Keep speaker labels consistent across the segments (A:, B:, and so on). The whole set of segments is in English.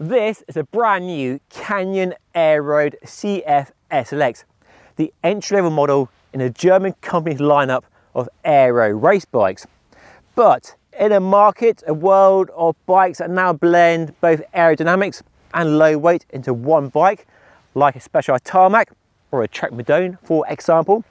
A: This is a brand new Canyon Aeroad CF SLX, the entry-level model in a German company's lineup of aero race bikes. But in a market, a world of bikes that now blend both aerodynamics and low weight into one bike, like a Specialized Tarmac or a Trek Madone, for example,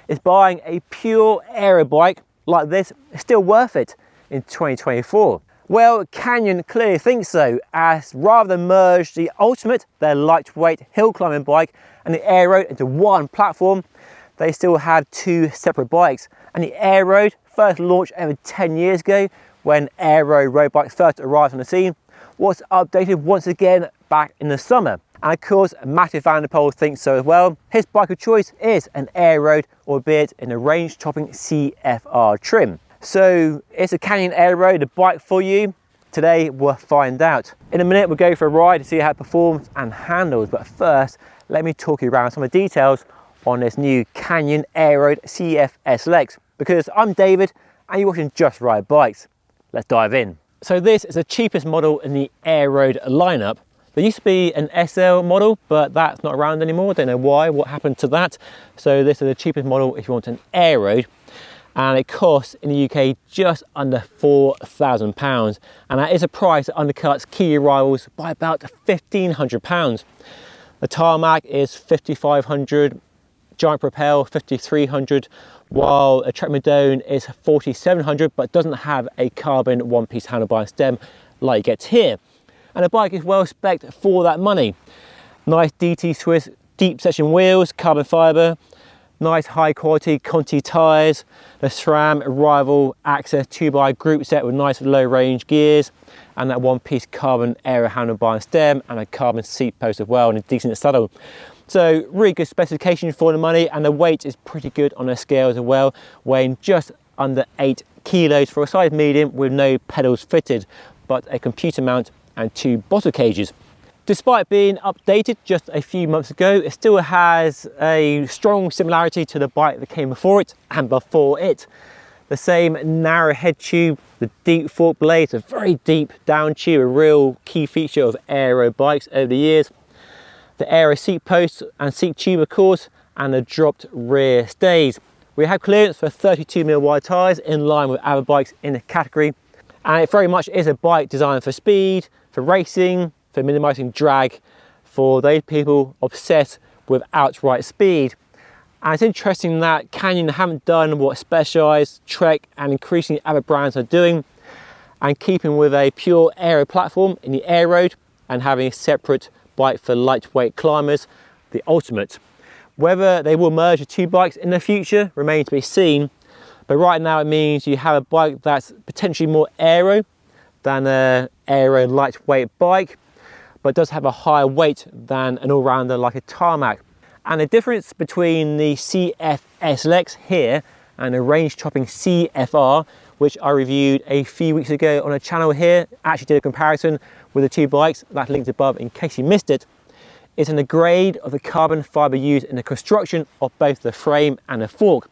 A: is buying a pure aero bike like this still worth it in 2024? Well, Canyon clearly thinks so, as rather than merge the Ultimate, their lightweight hill climbing bike, and the Aero into one platform, they still have two separate bikes. And the Aero first launched over 10 years ago when Aero road bikes first arrived on the scene, was updated once again back in the summer. And of course, Matthew van der Poel thinks so as well. His bike of choice is an Aero, albeit in a range-topping CFR trim. So is a Canyon Aero the bike for you? Today we'll find out. In a minute we'll go for a ride to see how it performs and handles, but first let me talk you around some of the details on this new Canyon Aeroad CF SLX, because I'm David and you're watching Just Ride Bikes. Let's dive in. So this is the cheapest model in the Aeroad lineup. There used to be an SL model, but that's not around anymore. Don't know why, what happened to that. So this is the cheapest model if you want an Aeroad. And it costs in the UK just under £4,000, and that is a price that undercuts key rivals by about £1,500. The Tarmac is £5,500, Giant Propel £5,300, while a Trek Madone is £4,700, but doesn't have a carbon one-piece handlebar and stem like it gets here. And the bike is well spec'd for that money. Nice DT Swiss deep section wheels, carbon fibre. Nice high quality Conti tyres, the SRAM Rival Access 2x group set with nice low range gears, and that one piece carbon aero handlebar and stem, and a carbon seat post as well, and a decent saddle. So really good specification for the money, and the weight is pretty good on the scales as well, weighing just under 8 kilos for a size medium with no pedals fitted, but a computer mount and 2 bottle cages. Despite being updated just a few months ago, it still has a strong similarity to the bike that came before it and before it. The same narrow head tube, the deep fork blades, a very deep down tube, a real key feature of aero bikes over the years. The aero seat posts and seat tube of course, and the dropped rear stays. We have clearance for 32mm wide tyres in line with other bikes in the category. And it very much is a bike designed for speed, for racing, for minimising drag, for those people obsessed with outright speed. And it's interesting that Canyon haven't done what Specialized, Trek and increasingly other brands are doing, and keeping with a pure aero platform in the Aeroad and having a separate bike for lightweight climbers, the Ultimate. Whether they will merge the two bikes in the future remains to be seen, but right now it means you have a bike that's potentially more aero than an aero lightweight bike, but does have a higher weight than an all-rounder like a Tarmac. And the difference between the CF SLX here and the range-topping CFR, which I reviewed a few weeks ago on a channel here, actually did a comparison with the two bikes, that's linked above in case you missed it, is in the grade of the carbon fibre used in the construction of both the frame and the fork.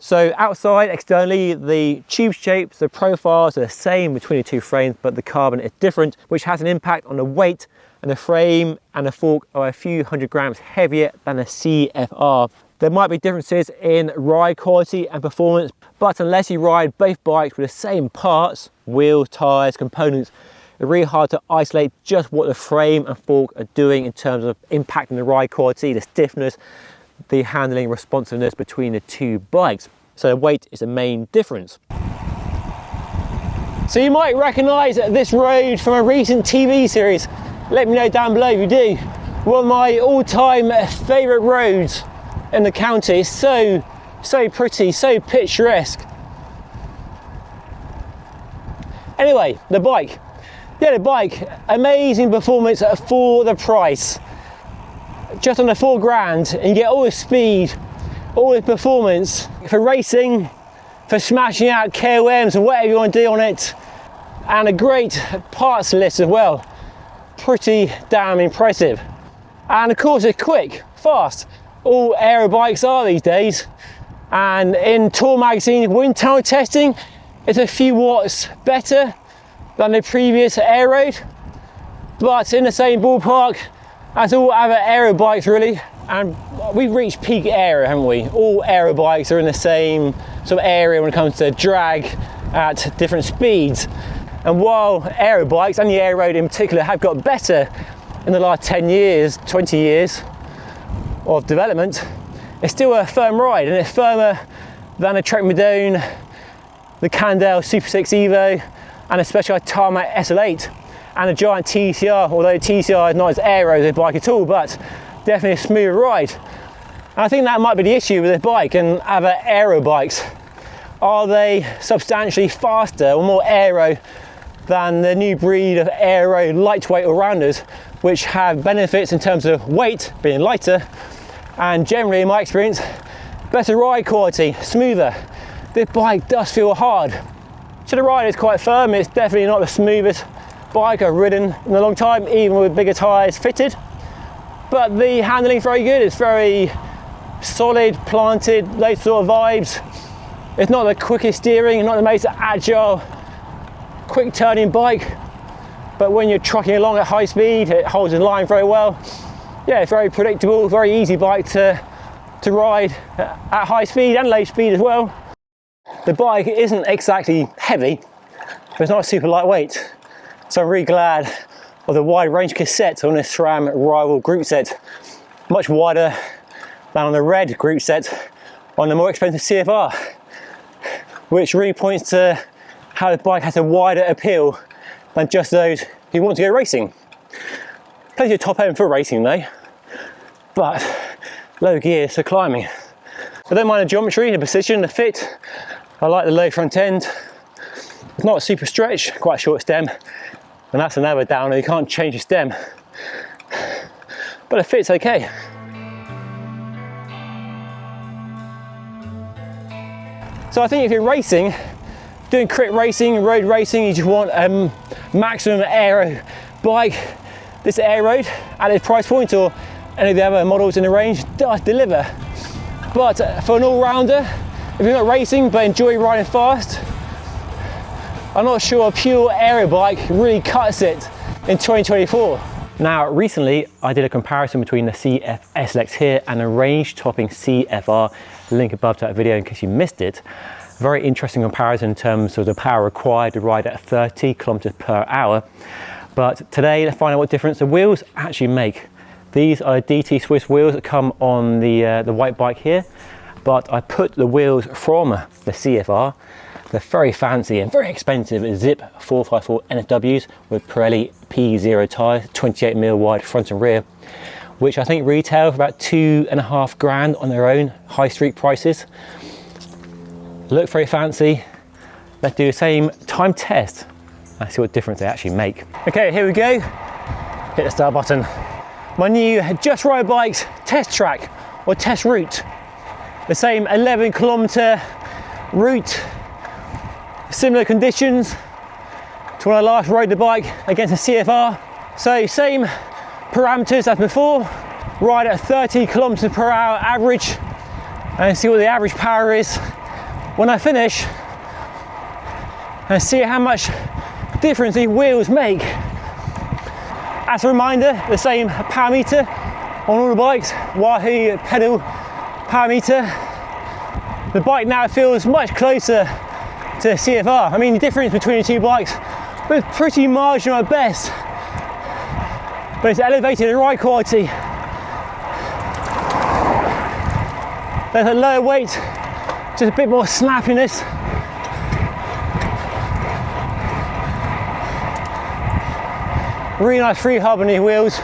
A: So outside, externally, the tube shapes, the profiles are the same between the two frames, but the carbon is different, which has an impact on the weight, and the frame and the fork are a few hundred grams heavier than the CFR. There might be differences in ride quality and performance, but unless you ride both bikes with the same parts, wheels, tyres, components, it's really hard to isolate just what the frame and fork are doing in terms of impacting the ride quality, the stiffness, the handling responsiveness between the two bikes. So the weight is the main difference. So you might recognise this road from a recent TV series. Let me know down below if you do. One of my all-time favourite roads in the county. It's so pretty, so picturesque. Anyway, the bike. Yeah, the bike, amazing performance for the price. Just under £4,000 and you get all the speed, all the performance for racing, for smashing out KOMs and whatever you want to do on it, and a great parts list as well. Pretty damn impressive. And of course it's quick, fast. All aero bikes are these days. And in Tour magazine wind tunnel testing, it's a few watts better than the previous Aeroad. but in the same ballpark as all other aero bikes really. And we've reached peak aero, haven't we? All aero bikes are in the same sort of area when it comes to drag at different speeds. And while aero bikes and the Aeroad in particular have got better in the last 10 years, 20 years of development, it's still a firm ride, and it's firmer than the Trek Madone, the Candale Super 6 Evo, and a Specialized Tarmac SL8, and a Giant TCR, although TCR is not as aero as a bike at all, but definitely a smoother ride. And I think that might be the issue with this bike and other aero bikes. Are they substantially faster or more aero than the new breed of aero lightweight all-rounders, which have benefits in terms of weight, being lighter, and generally, in my experience, better ride quality, smoother. This bike does feel hard. So the ride is quite firm. It's definitely not the smoothest bike I've ridden in a long time, even with bigger tyres fitted. But the handling is very good. It's very solid, planted, those sort of vibes. It's not the quickest steering, not the most agile, quick turning bike, but when you're trucking along at high speed, it holds in line very well. Yeah, it's very predictable, very easy bike to ride at high speed and low speed as well. The bike isn't exactly heavy, but it's not super lightweight. So I'm really glad of the wide range cassette on this SRAM Rival group set, much wider than on the red group set on the more expensive CFR, which really points to how the bike has a wider appeal than just those who want to go racing. Plenty of top end for racing though, but low gears for climbing. I don't mind the geometry, the precision, the fit. I like the low front end. It's not a super stretch, quite a short stem, and that's another downer, you can't change the stem. But it fits okay. So I think if you're racing, doing crit racing, road racing, you just want a maximum aero bike, this Aeroad at its price point, or any of the other models in the range, does deliver. But for an all-rounder, if you're not racing but enjoy riding fast, I'm not sure a pure aero bike really cuts it in 2024. Now, recently I did a comparison between the CF SLX here and a range-topping CFR, link above to that video in case you missed it. Very interesting comparison in terms of the power required to ride at 30 kilometers per hour. But today, let's find out what difference the wheels actually make. These are DT Swiss wheels that come on the white bike here, but I put the wheels from the CFR. They're very fancy and very expensive Zip 454 NFWs with Pirelli P0 tyres, 28mm wide front and rear, which I think retail for about $2.5 grand on their own high street prices. Look very fancy. Let's do the same time test and see what difference they actually make. Okay, here we go. Hit the start button. My new Just Ride Bikes test track or test route. The same 11 kilometer route, similar conditions to when I last rode the bike against a CFR. So same parameters as before, ride at 30 kilometers per hour average and see what the average power is when I finish, and see how much difference these wheels make. As a reminder, the same power meter on all the bikes, Wahoo pedal power meter. The bike now feels much closer to CFR. I mean, the difference between the two bikes was pretty marginal at best, but it's elevated the ride quality. There's a lower weight, just a bit more snappiness. Really nice free hub on these wheels,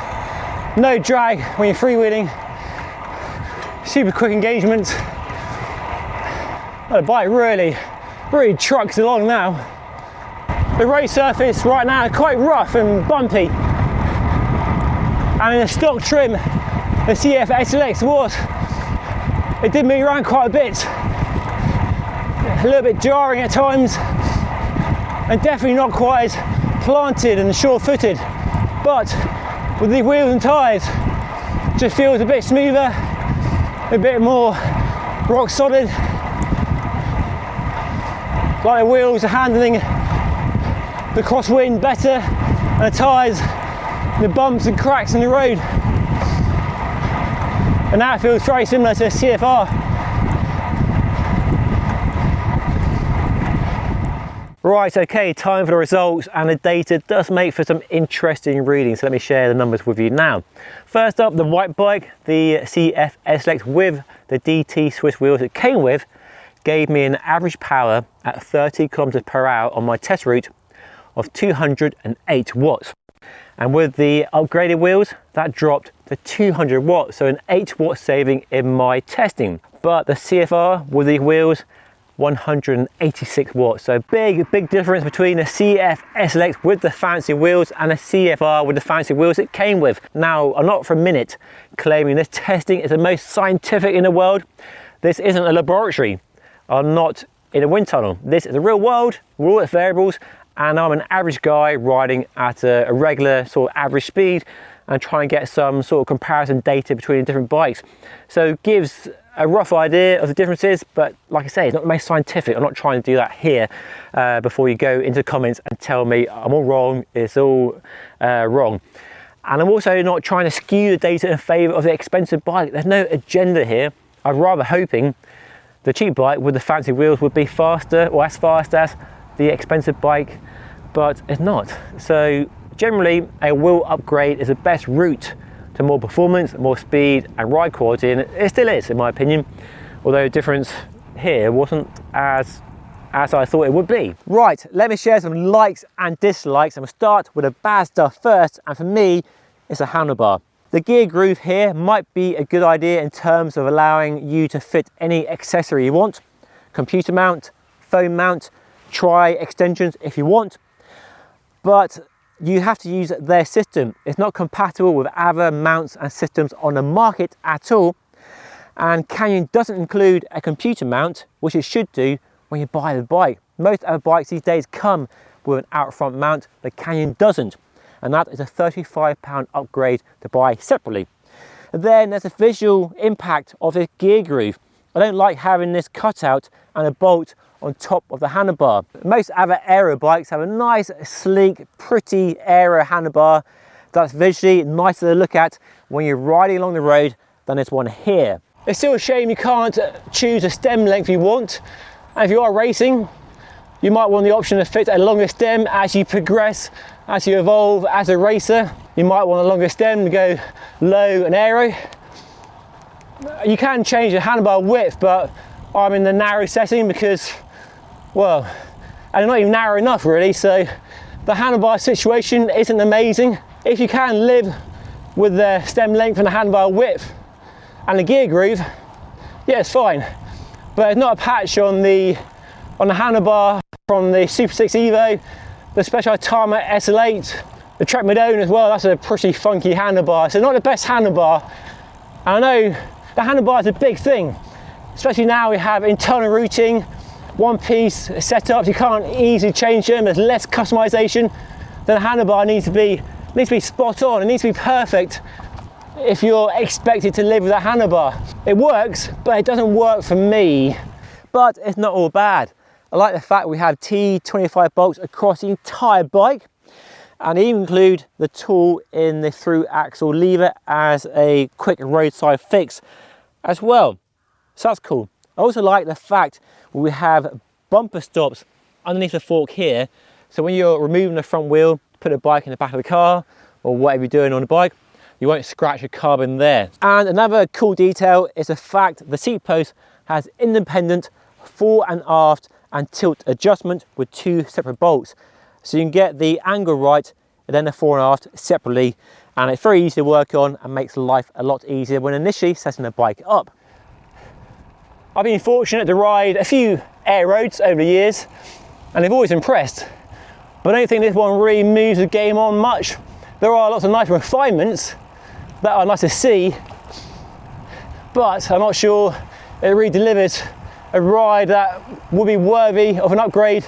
A: no drag when you're freewheeling, super quick engagement. The bike really trucks along now. The road surface right now is quite rough and bumpy, and in the stock trim, the CF SLX it did move around quite a bit, a little bit jarring at times, and definitely not quite as planted and sure-footed. But with the wheels and tyres, just feels a bit smoother, a bit more rock solid. Like the wheels are handling the crosswind better, and the tyres the bumps and cracks in the road. And now it feels very similar to a CFR. Right, okay, time for the results, and the data does make for some interesting readings, so let me share the numbers with you now. First up, the white bike, the CF SLX with the DT Swiss wheels it came with, gave me an average power at 30 kilometers per hour on my test route of 208 watts. And with the upgraded wheels, that dropped to 200 watts, so an 8 watt saving in my testing. But the CFR with the wheels, 186 watts, so big difference between a CF SLX with the fancy wheels and a CFR with the fancy wheels it came with. Now, I'm not for a minute claiming this testing is the most scientific in the world. This isn't a laboratory. I'm not in a wind tunnel. This is the real world, with all its variables, and I'm an average guy riding at a regular sort of average speed and trying to get some sort of comparison data between different bikes. So it gives a rough idea of the differences, but like I say, it's not the most scientific. I'm not trying to do that here before you go into comments and tell me I'm all wrong, it's all wrong. And I'm also not trying to skew the data in favour of the expensive bike. There's no agenda here. I'm rather hoping the cheap bike with the fancy wheels would be faster or as fast as the expensive bike, but it's not. So generally, a wheel upgrade is the best route to more performance, more speed and ride quality, and it still is in my opinion, although the difference here wasn't as I thought it would be. Right, let me share some likes and dislikes, and we'll start with the bad stuff first, and for me it's a handlebar. The gear groove here might be a good idea in terms of allowing you to fit any accessory you want, computer mount, phone mount, try extensions if you want, but you have to use their system. It's not compatible with other mounts and systems on the market at all, and Canyon doesn't include a computer mount, which it should do when you buy the bike. Most other bikes these days come with an out front mount, but Canyon doesn't, and that is a £35 upgrade to buy separately. And then there's a visual impact of the gear groove. I don't like having this cutout and a bolt on top of the handlebar. Most other Aero bikes have a nice, sleek, pretty Aero handlebar that's visually nicer to look at when you're riding along the road than this one here. It's still a shame you can't choose a stem length you want, and if you are racing, you might want the option to fit a longer stem as you progress, as you evolve as a racer. You might want a longer stem to go low and aero. You can change the handlebar width, but I'm in the narrow setting because, well, and not even narrow enough really, so the handlebar situation isn't amazing. If you can live with the stem length and the handlebar width and the gear groove, yeah, it's fine. But it's not a patch on the handlebar from the Super 6 Evo, the Special Timer SL8, the Trek Madone as well. That's a pretty funky handlebar, so not the best handlebar. And I know the handlebar is a big thing, especially now we have internal routing, one piece setups, you can't easily change them, there's less customization. Then the handlebar needs to be spot on, it needs to be perfect if you're expected to live with that handlebar. It works, but it doesn't work for me. But it's not all bad. I like the fact we have T25 bolts across the entire bike, and they even include the tool in the through axle lever as a quick roadside fix as well. So that's cool. I also like the fact we have bumper stops underneath the fork here, so when you're removing the front wheel, put the bike in the back of the car or whatever you're doing on the bike, you won't scratch a carbon there. And another cool detail is the fact the seat post has independent fore and aft and tilt adjustment with two separate bolts, so you can get the angle right and then the fore and aft separately, and it's very easy to work on and makes life a lot easier when initially setting the bike up. I've been fortunate to ride a few Aeroads over the years, and they've always impressed, but I don't think this one really moves the game on much. There are lots of nice refinements that are nice to see, but I'm not sure it really delivers a ride that would be worthy of an upgrade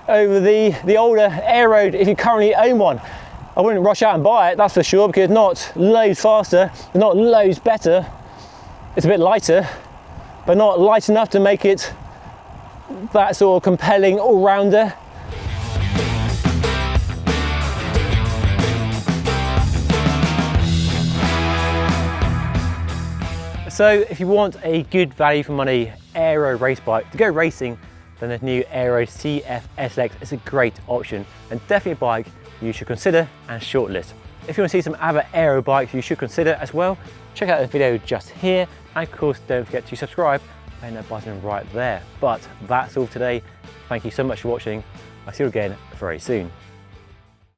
A: over the older Aeroad if you currently own one. I wouldn't rush out and buy it, that's for sure, because it's not loads faster, it's not loads better. It's a bit lighter, but not light enough to make it that sort of compelling all-rounder. So if you want a good value for money aero race bike to go racing, then the new Aero CF SLX is a great option and definitely a bike you should consider and shortlist. If you want to see some other aero bikes you should consider as well, check out the video just here, and of course don't forget to subscribe and that button right there. But that's all today. Thank you so much for watching. I'll see you again very soon.